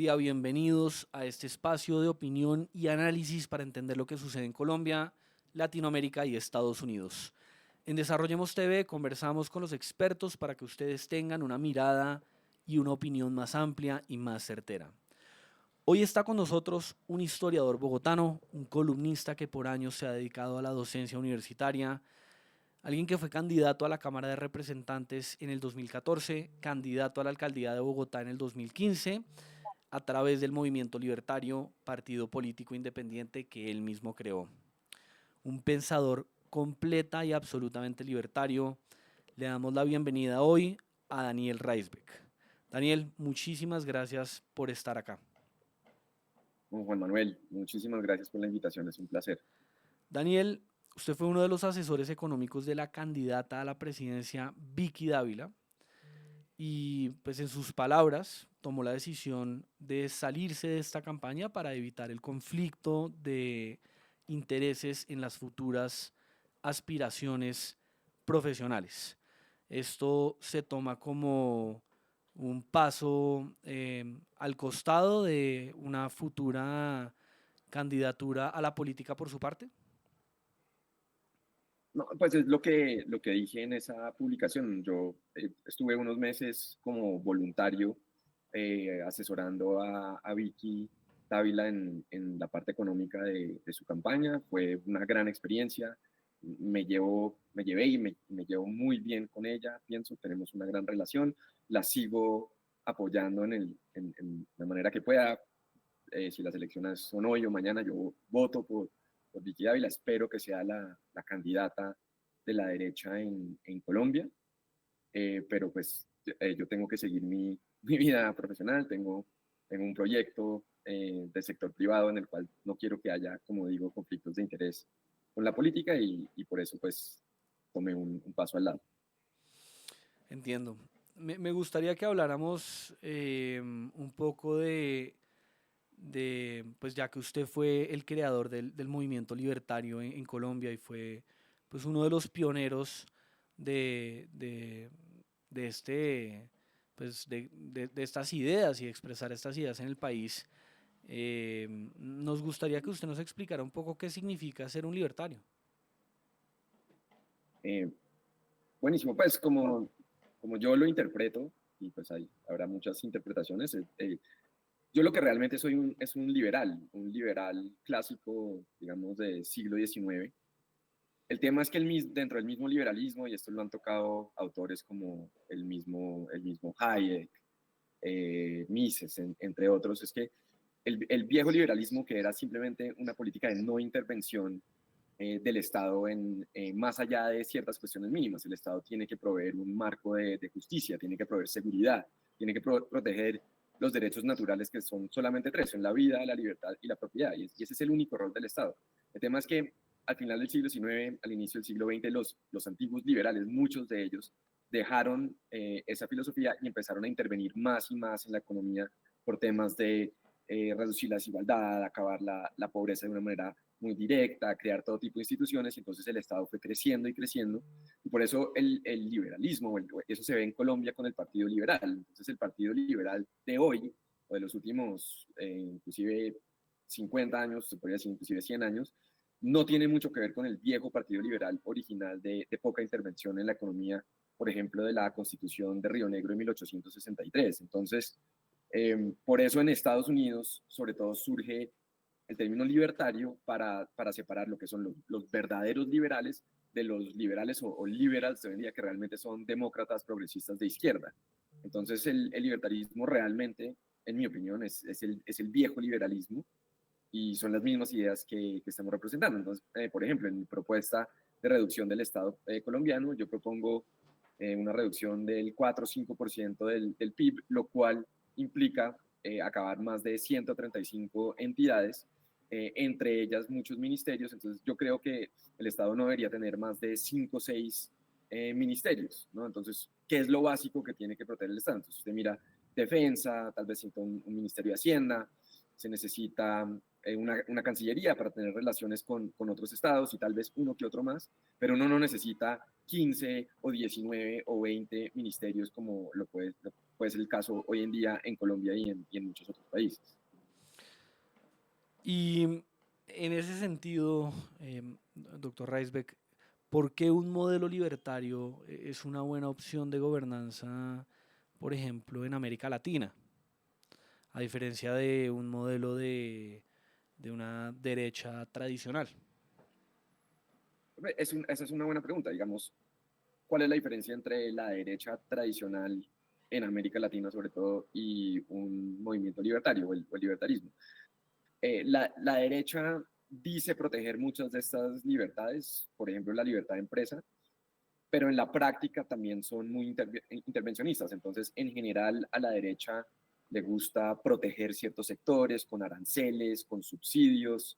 día, bienvenidos a este espacio de opinión y análisis para entender lo que sucede en Colombia, Latinoamérica y Estados Unidos. En Desarrollemos TV conversamos con los expertos para que ustedes tengan una mirada y una opinión más amplia y más certera. Hoy está con nosotros un historiador bogotano, un columnista que por años se ha dedicado a la docencia universitaria, alguien que fue candidato a la Cámara de Representantes en el 2014, candidato a la alcaldía de Bogotá en el 2015, a través del movimiento libertario, partido político independiente que él mismo creó. Un pensador completa y absolutamente libertario. Le damos la bienvenida hoy a Daniel Reisbeck. Daniel, muchísimas gracias por estar acá. Juan Manuel, muchísimas gracias por la invitación, es un placer. Daniel, usted fue uno de los asesores económicos de la candidata a la presidencia Vicky Dávila y pues en sus palabras tomó la decisión de salirse de esta campaña para evitar el conflicto de intereses en las futuras aspiraciones profesionales. Esto se toma como un paso al costado de una futura candidatura a la política por su parte. No, pues es lo que dije en esa publicación. Yo estuve unos meses como voluntario asesorando a Vicky Dávila en la parte económica de su campaña. Fue una gran experiencia. Me llevé y me llevo muy bien con ella. Pienso, tenemos una gran relación. La sigo apoyando en la manera que pueda. Si las elecciones son hoy o mañana, yo voto por Vicky Dávila. Espero que sea la candidata de la derecha en Colombia, pero pues yo tengo que seguir mi vida profesional, tengo un proyecto del sector privado en el cual no quiero que haya, como digo, conflictos de interés con la política y por eso pues tomé un paso al lado. Entiendo. Me gustaría que habláramos un poco pues ya que usted fue el creador del movimiento libertario en Colombia y fue pues uno de los pioneros de, de, de este, pues de estas ideas y de expresar estas ideas en el país. Nos gustaría que usted nos explicara un poco qué significa ser un libertario. Eh, Buenísimo, pues como yo lo interpreto, y pues habrá muchas interpretaciones, yo lo que realmente soy es un liberal clásico, digamos, del siglo XIX. El tema es que dentro del mismo liberalismo, y esto lo han tocado autores como el mismo Hayek, Mises, entre otros, es que el viejo liberalismo, que era simplemente una política de no intervención del Estado más allá de ciertas cuestiones mínimas. El Estado tiene que proveer un marco de justicia, tiene que proveer seguridad, tiene que proteger los derechos naturales que son solamente tres, son la vida, la libertad y la propiedad, y ese es el único rol del Estado. El tema es que al final del siglo XIX, al inicio del siglo XX, los antiguos liberales, muchos de ellos, dejaron esa filosofía y empezaron a intervenir más y más en la economía por temas de reducir la desigualdad, acabar la pobreza de una manera muy directa, crear todo tipo de instituciones, y entonces el Estado fue creciendo y creciendo, y por eso el liberalismo, eso se ve en Colombia con el Partido Liberal. Entonces el Partido Liberal de hoy, o de los últimos inclusive 50 años, se podría decir inclusive 100 años, no tiene mucho que ver con el viejo Partido Liberal original de poca intervención en la economía, por ejemplo, de la Constitución de Río Negro de 1863. Entonces, por eso en Estados Unidos, sobre todo, surge el término libertario para separar lo que son los verdaderos liberales de los liberales o liberals de hoy en día, que realmente son demócratas progresistas de izquierda. Entonces el libertarismo realmente, en mi opinión, es el viejo liberalismo, y son las mismas ideas que estamos representando. Entonces, por ejemplo, en mi propuesta de reducción del Estado colombiano, yo propongo una reducción del 4 o 5% del PIB, lo cual implica acabar más de 135 entidades, entre ellas muchos ministerios. Entonces yo creo que el Estado no debería tener más de 5 o 6 ministerios, ¿no? Entonces, ¿qué es lo básico que tiene que proteger el Estado? Entonces usted mira defensa, tal vez un ministerio de Hacienda, se necesita una cancillería para tener relaciones con otros estados y tal vez uno que otro más, pero uno no necesita 15 o 19 o 20 ministerios como lo puede ser el caso hoy en día en Colombia y en muchos otros países. Y en ese sentido, doctor Reisbeck, ¿por qué un modelo libertario es una buena opción de gobernanza, por ejemplo, en América Latina, a diferencia de un modelo de una derecha tradicional? Esa es una buena pregunta, digamos, ¿cuál es la diferencia entre la derecha tradicional en América Latina sobre todo y un movimiento libertario o el libertarismo? La derecha dice proteger muchas de estas libertades, por ejemplo, la libertad de empresa, pero en la práctica también son muy intervencionistas. Entonces, en general, a la derecha le gusta proteger ciertos sectores con aranceles, con subsidios,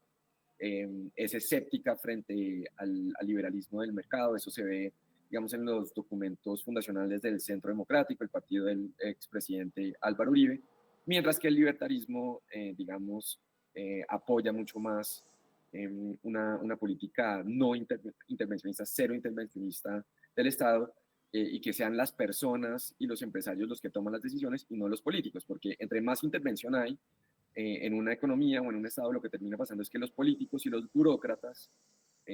es escéptica frente al liberalismo del mercado. Eso se ve, digamos, en los documentos fundacionales del Centro Democrático, el partido del expresidente Álvaro Uribe, mientras que el libertarismo, digamos, apoya mucho más una política no intervencionista, cero intervencionista del Estado, y que sean las personas y los empresarios los que toman las decisiones y no los políticos, porque entre más intervención hay en una economía o en un Estado, lo que termina pasando es que los políticos y los burócratas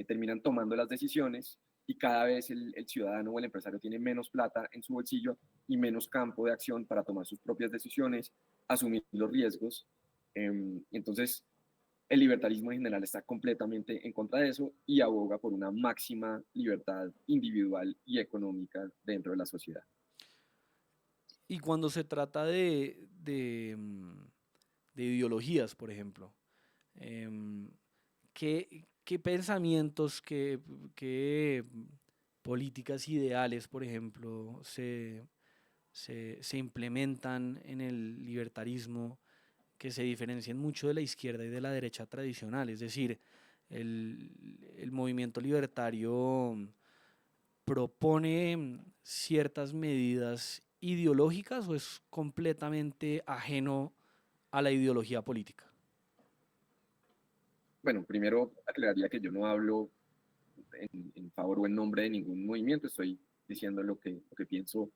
terminan tomando las decisiones y cada vez el ciudadano o el empresario tiene menos plata en su bolsillo y menos campo de acción para tomar sus propias decisiones, asumir los riesgos. Entonces, el libertarismo en general está completamente en contra de eso y aboga por una máxima libertad individual y económica dentro de la sociedad. Y cuando se trata de ideologías, por ejemplo, em, ¿qué pensamientos, qué políticas ideales, por ejemplo, se implementan en el libertarismo que se diferencien mucho de la izquierda y de la derecha tradicional? Es decir, el movimiento libertario propone ciertas medidas ideológicas o es completamente ajeno a la ideología política. Bueno, primero aclararía que yo no hablo en favor o en nombre de ningún movimiento, estoy diciendo lo que pienso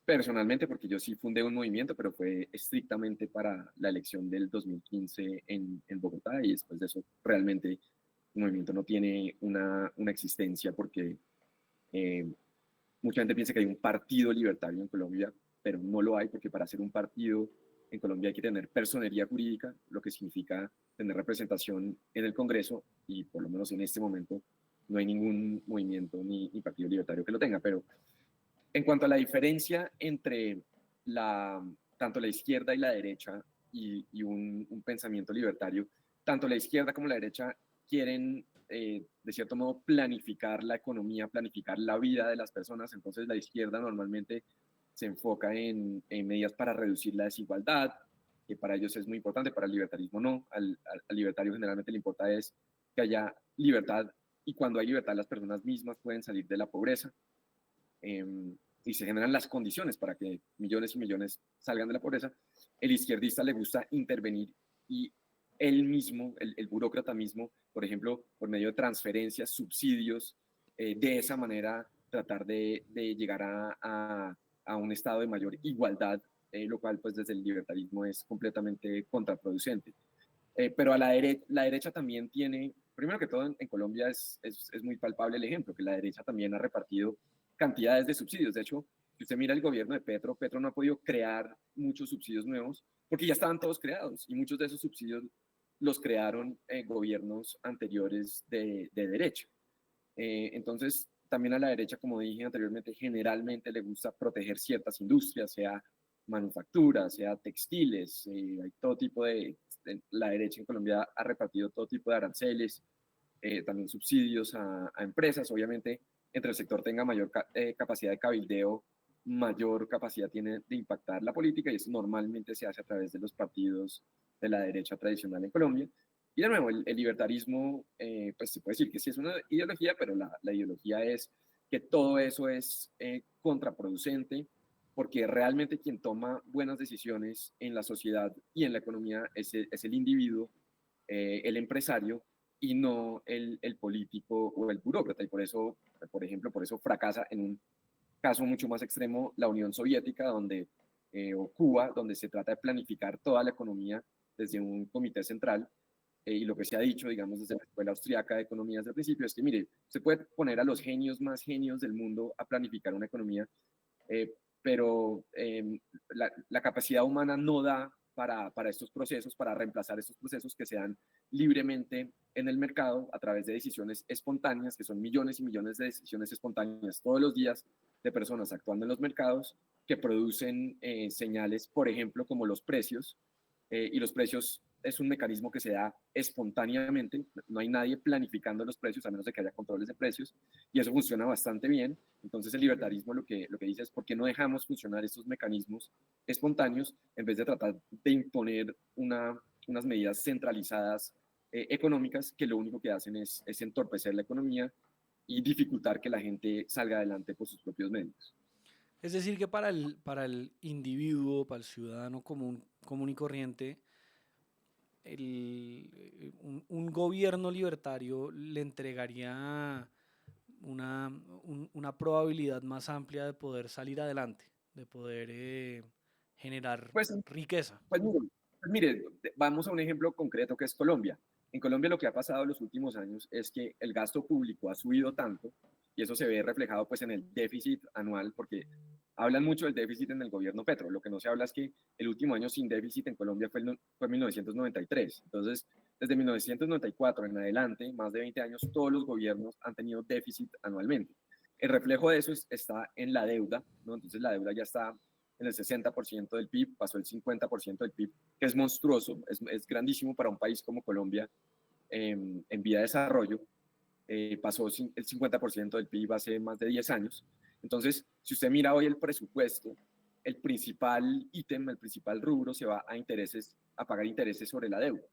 personalmente, porque yo sí fundé un movimiento, pero fue estrictamente para la elección del 2015 en Bogotá, y después de eso realmente el movimiento no tiene una existencia, porque eh, mucha gente piensa que hay un partido libertario en Colombia, pero no lo hay, porque para ser un partido en Colombia hay que tener personería jurídica, lo que significa tener representación en el Congreso, y por lo menos en este momento no hay ningún movimiento ni partido libertario que lo tenga. Pero en cuanto a la diferencia entre tanto la izquierda y la derecha y un pensamiento libertario, tanto la izquierda como la derecha quieren, de cierto modo, planificar la economía, planificar la vida de las personas. Entonces la izquierda normalmente se enfoca en medidas para reducir la desigualdad, que para ellos es muy importante, para el libertarismo no. Al libertario generalmente le importa es que haya libertad, y cuando hay libertad las personas mismas pueden salir de la pobreza, y se generan las condiciones para que millones y millones salgan de la pobreza. El izquierdista le gusta intervenir, y él mismo, el burócrata mismo, por ejemplo, por medio de transferencias, subsidios, de esa manera tratar de llegar a un estado de mayor igualdad, lo cual pues desde el libertarismo es completamente contraproducente. Pero a la derecha también tiene, primero que todo en Colombia es muy palpable el ejemplo, que la derecha también ha repartido cantidades de subsidios. De hecho, si usted mira el gobierno de Petro, Petro no ha podido crear muchos subsidios nuevos porque ya estaban todos creados, y muchos de esos subsidios los crearon gobiernos anteriores de derecha. Entonces, también a la derecha, como dije anteriormente, generalmente le gusta proteger ciertas industrias, sea manufactura, sea textiles, hay todo tipo la derecha en Colombia ha repartido todo tipo de aranceles, también subsidios a empresas. Obviamente, entre el sector tenga mayor capacidad de cabildeo, mayor capacidad tiene de impactar la política, y eso normalmente se hace a través de los partidos de la derecha tradicional en Colombia. Y de nuevo, el libertarismo, pues se puede decir que sí es una ideología, pero la ideología es que todo eso es contraproducente, porque realmente quien toma buenas decisiones en la sociedad y en la economía es el individuo, el empresario, y no el político o el burócrata. Y por eso, por ejemplo, por eso fracasa en un caso mucho más extremo la Unión Soviética, donde o Cuba, donde se trata de planificar toda la economía desde un comité central. Y lo que se ha dicho, digamos, desde la Escuela Austriaca de Economía desde el principio, es que, mire, se puede poner a los genios más genios del mundo a planificar una economía, pero la capacidad humana no da para estos procesos, para reemplazar estos procesos que se dan libremente en el mercado a través de decisiones espontáneas, que son millones y millones de decisiones espontáneas todos los días de personas actuando en los mercados que producen señales, por ejemplo, como los precios, y los precios es un mecanismo que se da espontáneamente, no hay nadie planificando los precios a menos de que haya controles de precios, y eso funciona bastante bien. Entonces el libertarismo lo que dice es por qué no dejamos funcionar estos mecanismos espontáneos en vez de tratar de imponer unas medidas centralizadas económicas que lo único que hacen es entorpecer la economía y dificultar que la gente salga adelante por sus propios medios. Es decir, que para el individuo, para el ciudadano común y corriente, un gobierno libertario le entregaría una probabilidad más amplia de poder salir adelante, de poder generar Pues riqueza. Pues mire, vamos a un ejemplo concreto que es Colombia. En Colombia lo que ha pasado en los últimos años es que el gasto público ha subido tanto y eso se ve reflejado pues en el déficit anual, porque hablan mucho del déficit en el gobierno Petro. Lo que no se habla es que el último año sin déficit en Colombia fue 1993. Entonces, desde 1994 en adelante, más de 20 años, todos los gobiernos han tenido déficit anualmente. El reflejo de eso está en la deuda, ¿no? Entonces la deuda ya está en el 60% del PIB, pasó el 50% del PIB, que es monstruoso, es grandísimo para un país como Colombia en vía de desarrollo. Pasó el 50% del PIB hace más de 10 años. Entonces, si usted mira hoy el presupuesto, el principal ítem, el principal rubro se va a intereses, a pagar intereses sobre la deuda.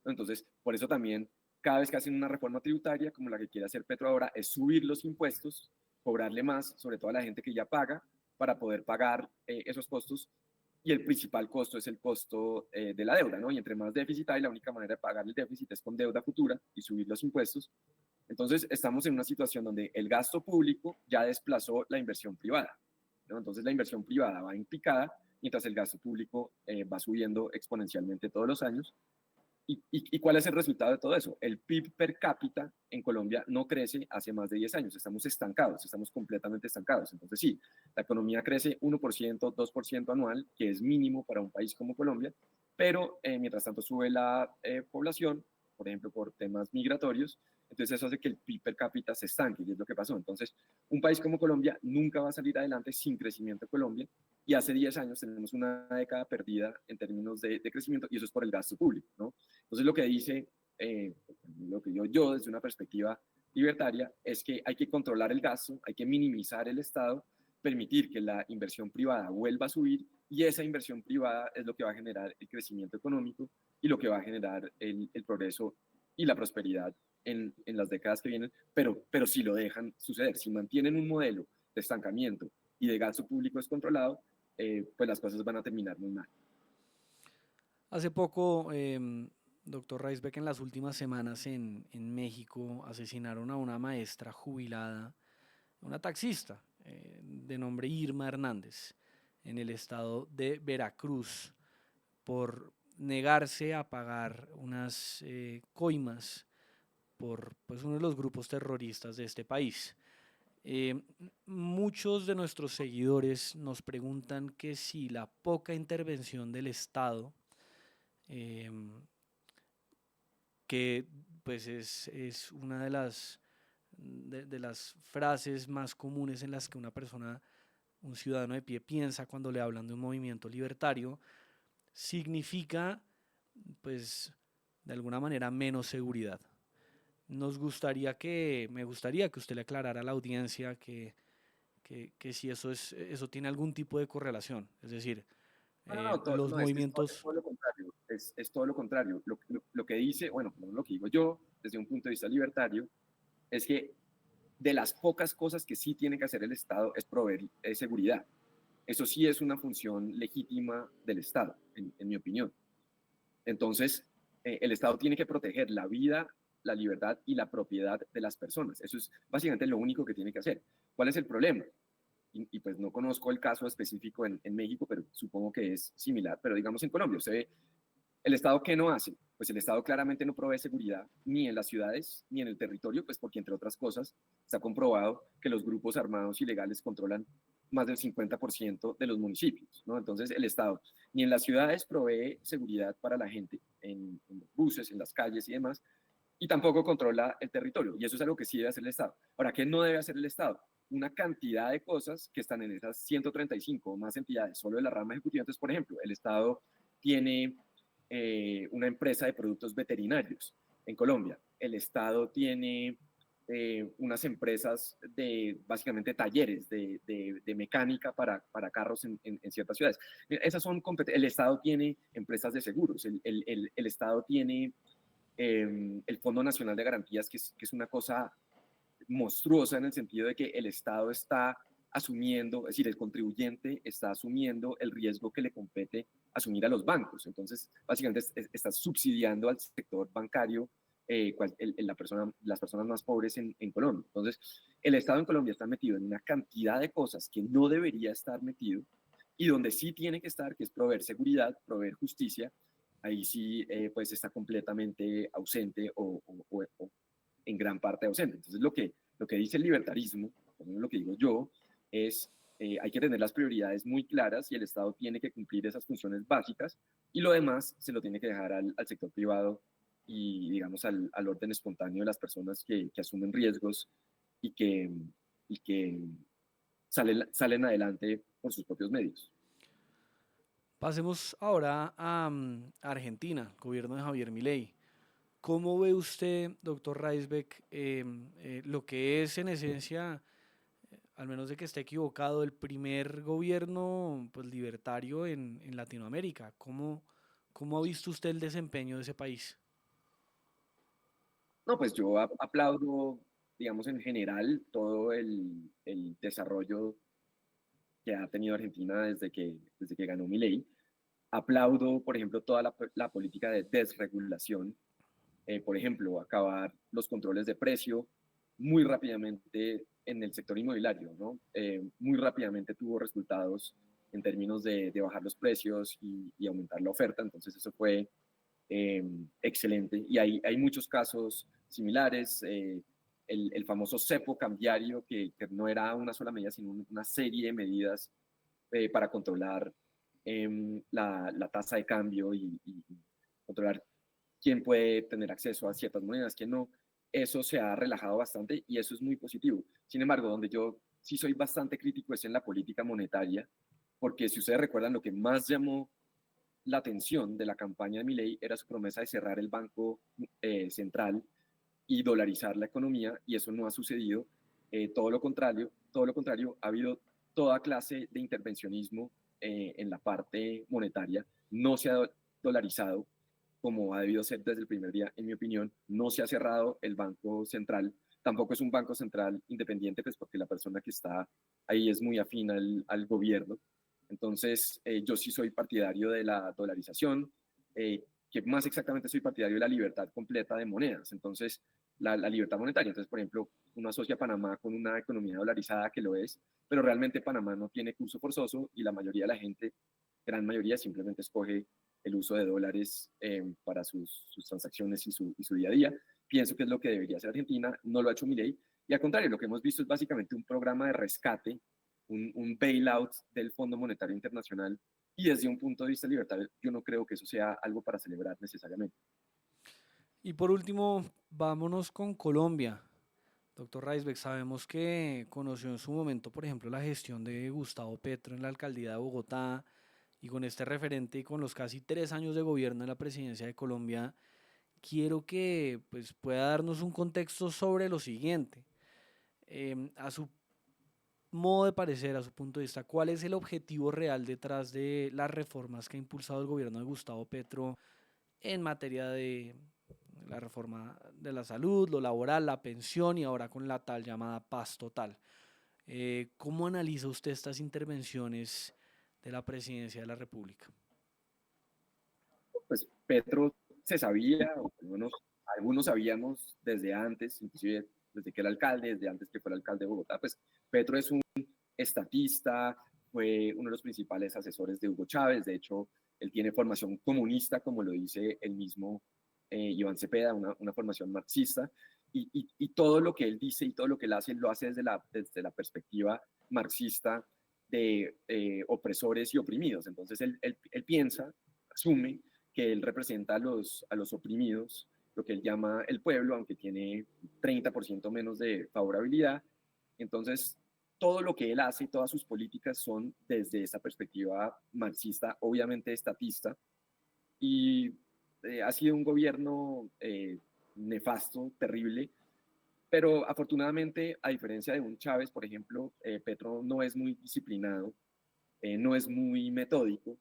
Entonces, por eso también, cada vez que hacen una reforma tributaria, como la que quiere hacer Petro ahora, es subir los impuestos, cobrarle más, sobre todo a la gente que ya paga, para poder pagar esos costos. Y el principal costo es el costo de la deuda, ¿no? Y entre más déficit hay, la única manera de pagar el déficit es con deuda futura y subir los impuestos. Entonces, estamos en una situación donde el gasto público ya desplazó la inversión privada, ¿no? Entonces, la inversión privada va en picada, mientras el gasto público va subiendo exponencialmente todos los años. ¿Y cuál es el resultado de todo eso? El PIB per cápita en Colombia no crece hace más de 10 años, estamos estancados, estamos completamente estancados. Entonces sí, la economía crece 1%, 2% anual, que es mínimo para un país como Colombia, pero mientras tanto sube la población, por ejemplo, por temas migratorios, entonces eso hace que el PIB per cápita se estanque, y es lo que pasó. Entonces, un país como Colombia nunca va a salir adelante sin crecimiento de Colombia, y hace 10 años tenemos una década perdida en términos de crecimiento, y eso es por el gasto público, ¿no? Entonces lo que dice, lo que yo desde una perspectiva libertaria es que hay que controlar el gasto, hay que minimizar el Estado, permitir que la inversión privada vuelva a subir, y esa inversión privada es lo que va a generar el crecimiento económico y lo que va a generar el progreso y la prosperidad en las décadas que vienen, pero si lo dejan suceder, si mantienen un modelo de estancamiento y de gasto público descontrolado, pues las cosas van a terminar muy mal. Hace poco, doctor Reisbeck, en las últimas semanas en México asesinaron a una maestra jubilada, una taxista de nombre Irma Hernández, en el estado de Veracruz, por negarse a pagar unas coimas por pues, uno de los grupos terroristas de este país. Eh, Muchos de nuestros seguidores nos preguntan que si la poca intervención del Estado, eh, que pues es una de las frases más comunes en las que una persona, un ciudadano de pie piensa cuando le hablan de un movimiento libertario, significa pues de alguna manera menos seguridad. Me gustaría que usted le aclarara a la audiencia que si eso tiene algún tipo de correlación. Es decir, No, no, no, los no, es movimientos. todo lo contrario, es todo lo contrario. Lo que dice, bueno, lo que digo yo desde un punto de vista libertario, es que de las pocas cosas que sí tiene que hacer el Estado es proveer seguridad. Eso sí es una función legítima del Estado, en mi opinión. Entonces, el Estado tiene que proteger la vida, la libertad y la propiedad de las personas. Eso es básicamente lo único que tiene que hacer. ¿Cuál es el problema? y pues no conozco el caso específico en México, pero supongo que es similar, pero digamos en Colombia, usted ve, ¿el Estado qué no hace? Pues el Estado claramente no provee seguridad ni en las ciudades ni en el territorio, pues porque entre otras cosas está comprobado que los grupos armados ilegales controlan más del 50% de los municipios, ¿no? Entonces el Estado ni en las ciudades provee seguridad para la gente, en los buses, en las calles y demás, y tampoco controla el territorio, y eso es algo que sí debe hacer el Estado. Ahora, ¿qué no debe hacer el Estado? Una cantidad de cosas que están en esas 135 o más entidades, solo de la rama ejecutiva. Entonces, por ejemplo, el Estado tiene una empresa de productos veterinarios en Colombia. El Estado tiene unas empresas de básicamente talleres de mecánica para carros en ciertas ciudades. Esas son el Estado tiene empresas de seguros, el Estado tiene el Fondo Nacional de Garantías, que es una cosa monstruosa en el sentido de que el Estado está asumiendo, es decir, el contribuyente está asumiendo el riesgo que le compete asumir a los bancos. Entonces, básicamente está subsidiando al sector bancario, las personas más pobres en Colombia. Entonces, el Estado en Colombia está metido en una cantidad de cosas que no debería estar metido y donde sí tiene que estar, que es proveer seguridad, proveer justicia. Ahí sí, pues está completamente ausente o en gran parte ausente. Entonces, lo que dice el libertarismo, lo que digo yo, es hay que tener las prioridades muy claras y el Estado tiene que cumplir esas funciones básicas y lo demás se lo tiene que dejar al sector privado y, digamos, al orden espontáneo de las personas que asumen riesgos y que salen adelante por sus propios medios. Pasemos ahora a Argentina, gobierno de Javier Milei. ¿Cómo ve usted, doctor Reisbeck, lo que es en esencia, al menos de que esté equivocado, el primer gobierno pues, libertario en Latinoamérica? ¿Cómo ha visto usted el desempeño de ese país? No, pues yo aplaudo, digamos, en general todo el desarrollo que ha tenido Argentina desde que ganó Milei. Aplaudo, por ejemplo, toda la política de desregulación, por ejemplo, acabar los controles de precio muy rápidamente en el sector inmobiliario, ¿no? Muy rápidamente tuvo resultados en términos de bajar los precios y aumentar la oferta, entonces eso fue excelente. Y hay muchos casos similares. El famoso cepo cambiario, que no era una sola medida, sino una serie de medidas para controlar la tasa de cambio y controlar quién puede tener acceso a ciertas monedas, quién no. Eso se ha relajado bastante y eso es muy positivo. Sin embargo, donde yo sí soy bastante crítico es en la política monetaria, porque si ustedes recuerdan, lo que más llamó la atención de la campaña de Milei era su promesa de cerrar el banco central y dolarizar la economía, y eso no ha sucedido. Todo lo contrario, ha habido toda clase de intervencionismo en la parte monetaria, no se ha dolarizado como ha debido ser desde el primer día, en mi opinión, no se ha cerrado el Banco Central, tampoco es un Banco Central independiente, pues porque la persona que está ahí es muy afín al gobierno. Entonces, yo sí soy partidario de la dolarización, que más exactamente soy partidario de la libertad completa de monedas. Entonces, la libertad monetaria. Entonces, por ejemplo, uno asocia a Panamá con una economía dolarizada que lo es, pero realmente Panamá no tiene curso forzoso y la mayoría de la gente, gran mayoría, simplemente escoge el uso de dólares para sus transacciones y su día a día. Pienso que es lo que debería hacer Argentina, no lo ha hecho Milei, y al contrario, lo que hemos visto es básicamente un programa de rescate, un bailout del Fondo Monetario Internacional, y desde un punto de vista libertario, yo no creo que eso sea algo para celebrar necesariamente. Y por último, vámonos con Colombia. Doctor Reisbeck, sabemos que conoció en su momento, por ejemplo, la gestión de Gustavo Petro en la alcaldía de Bogotá y con este referente y con los casi 3 años de gobierno en la presidencia de Colombia, quiero que pues, pueda darnos un contexto sobre lo siguiente. A su modo de parecer, a su punto de vista, ¿cuál es el objetivo real detrás de las reformas que ha impulsado el gobierno de Gustavo Petro en materia de la reforma de la salud, lo laboral, la pensión y ahora con la tal llamada paz total? ¿Cómo analiza usted estas intervenciones de la presidencia de la República? Pues Petro se sabía, o al menos algunos sabíamos desde antes, inclusive desde que era alcalde, desde antes que fuera alcalde de Bogotá, pues Petro estatista, fue uno de los principales asesores de Hugo Chávez. De hecho, él tiene formación comunista, como lo dice el mismo Iván Cepeda, una formación marxista, y todo lo que él dice y todo lo que él hace, lo hace desde la perspectiva marxista de opresores y oprimidos. Entonces, él piensa, asume que él representa a los oprimidos, lo que él llama el pueblo, aunque tiene 30% menos de favorabilidad. Entonces, todo lo que él hace, todas sus políticas son desde esa perspectiva marxista, obviamente estatista, y ha sido un gobierno nefasto, terrible, pero afortunadamente, a diferencia de un Chávez, por ejemplo, Petro no es muy disciplinado, no es muy metódico,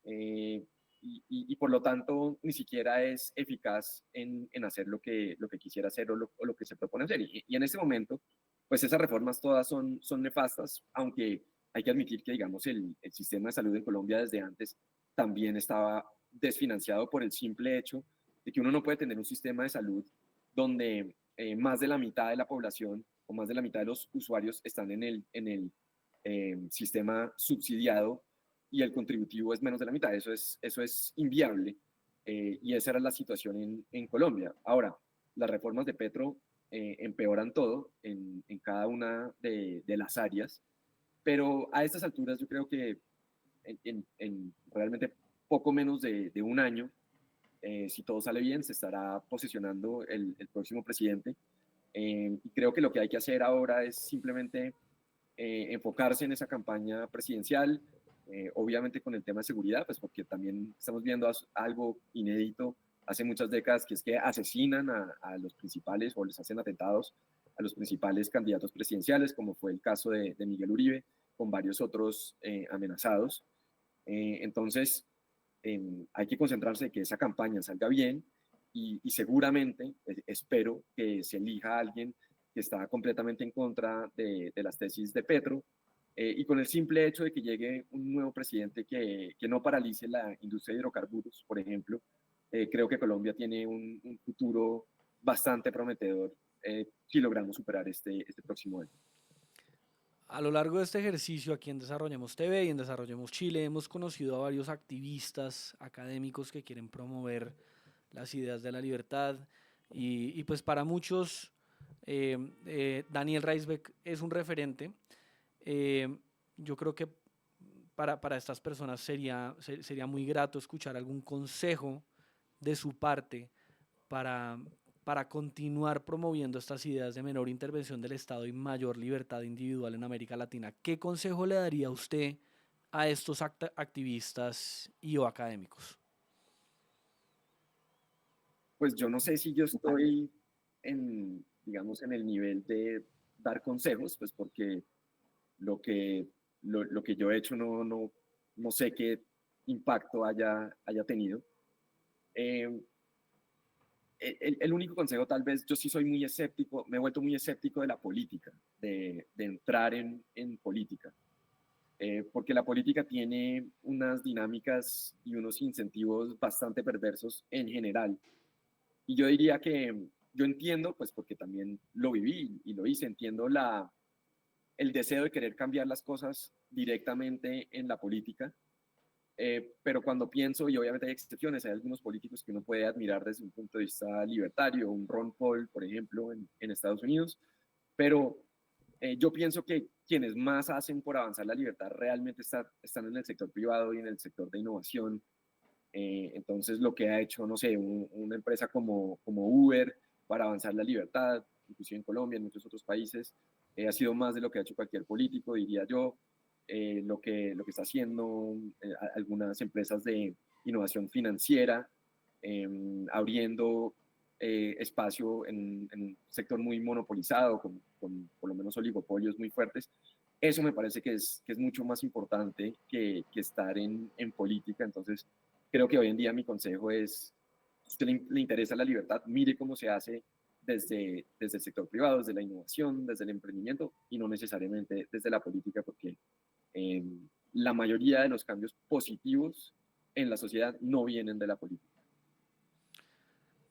eh, y por lo tanto ni siquiera es eficaz en hacer lo que quisiera hacer o lo que se propone hacer. Y en este momento, pues esas reformas todas son nefastas, aunque hay que admitir que, digamos, el sistema de salud en Colombia desde antes también estaba desfinanciado por el simple hecho de que uno no puede tener un sistema de salud donde más de la mitad de la población o más de la mitad de los usuarios están en el sistema subsidiado y el contributivo es menos de la mitad. Eso es inviable y esa era la situación en Colombia. Ahora, las reformas de Petro empeoran todo en cada una de las áreas, pero a estas alturas yo creo que en realmente poco menos de un año, si todo sale bien, se estará posicionando el próximo presidente. Y creo que lo que hay que hacer ahora es simplemente enfocarse en esa campaña presidencial, obviamente con el tema de seguridad, pues porque también estamos viendo algo inédito hace muchas décadas, que es que asesinan a los principales o les hacen atentados a los principales candidatos presidenciales, como fue el caso de Miguel Uribe, con varios otros amenazados. Entonces, hay que concentrarse en que esa campaña salga bien y seguramente espero que se elija a alguien que está completamente en contra de las tesis de Petro y con el simple hecho de que llegue un nuevo presidente que no paralice la industria de hidrocarburos, por ejemplo, creo que Colombia tiene un futuro bastante prometedor si logramos superar este próximo año. A lo largo de este ejercicio aquí en Desarrollemos TV y en Desarrollemos Chile hemos conocido a varios activistas académicos que quieren promover las ideas de la libertad y pues para muchos Daniel Reisbeck es un referente. Eh, yo creo que para estas personas sería muy grato escuchar algún consejo de su parte para, para continuar promoviendo estas ideas de menor intervención del Estado y mayor libertad individual en América Latina. ¿Qué consejo le daría usted a estos activistas y o académicos? Pues yo no sé si yo estoy en, digamos, en el nivel de dar consejos, pues porque lo que yo he hecho no sé qué impacto haya tenido. Eh, el único consejo, tal vez, yo sí soy muy escéptico, me he vuelto muy escéptico de la política, de entrar en política, porque la política tiene unas dinámicas y unos incentivos bastante perversos en general. Y yo diría que yo entiendo, pues porque también lo viví y lo hice, entiendo el deseo de querer cambiar las cosas directamente en la política, pero cuando pienso, y obviamente hay excepciones, hay algunos políticos que uno puede admirar desde un punto de vista libertario, un Ron Paul, por ejemplo, en Estados Unidos, pero yo pienso que quienes más hacen por avanzar la libertad realmente están en el sector privado y en el sector de innovación. Entonces, lo que ha hecho, no sé, una empresa como Uber para avanzar la libertad, inclusive en Colombia, en muchos otros países, ha sido más de lo que ha hecho cualquier político, diría yo. Lo que está haciendo algunas empresas de innovación financiera, abriendo espacio en un sector muy monopolizado, con por lo menos oligopolios muy fuertes. Eso me parece que es mucho más importante que estar en política. Entonces, creo que hoy en día mi consejo es, si a usted le interesa la libertad, mire cómo se hace desde el sector privado, desde la innovación, desde el emprendimiento y no necesariamente desde la política, porque eh, la mayoría de los cambios positivos en la sociedad no vienen de la política.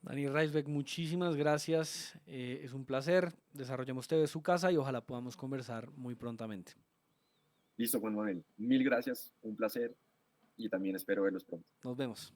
Daniel Reisbeck, muchísimas gracias. Es un placer. Desarrollemos TV su casa y ojalá podamos conversar muy prontamente. Listo, Juan Manuel. Mil gracias, un placer y también espero verlos pronto. Nos vemos.